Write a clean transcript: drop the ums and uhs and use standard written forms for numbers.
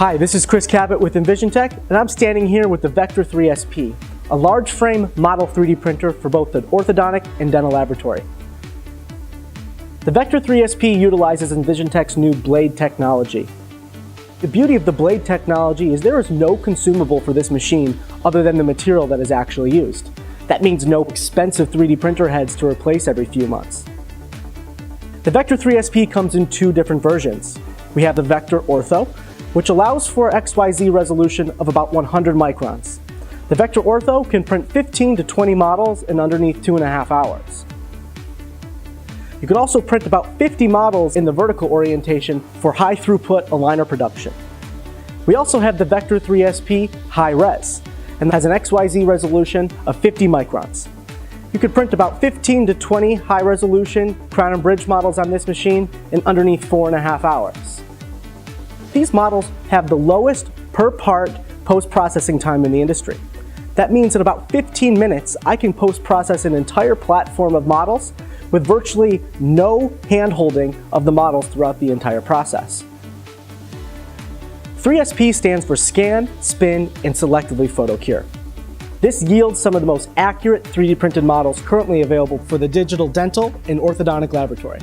Hi, this is Chris Cabot with EnvisionTEC, and I'm standing here with the Vector 3 SP, a large frame model 3D printer for both the orthodontic and dental laboratory. The Vector 3 SP utilizes EnvisionTEC's new blade technology. The beauty of the blade technology is there is no consumable for this machine other than the material that is actually used. That means no expensive 3D printer heads to replace every few months. The Vector 3 SP comes in two different versions. We have the Vector Ortho, which allows for XYZ resolution of about 100 microns. The Vector Ortho can print 15 to 20 models in underneath 2.5 hours. You can also print about 50 models in the vertical orientation for high throughput aligner production. We also have the Vector 3 SP High Res, and has an XYZ resolution of 50 microns. You could print about 15 to 20 high resolution crown and bridge models on this machine in underneath 4.5 hours. These models have the lowest per part post-processing time in the industry. That means in about 15 minutes, I can post-process an entire platform of models with virtually no hand-holding of the models throughout the entire process. 3SP stands for Scan, Spin, and Selectively Photocure. This yields some of the most accurate 3D printed models currently available for the digital dental and orthodontic laboratory.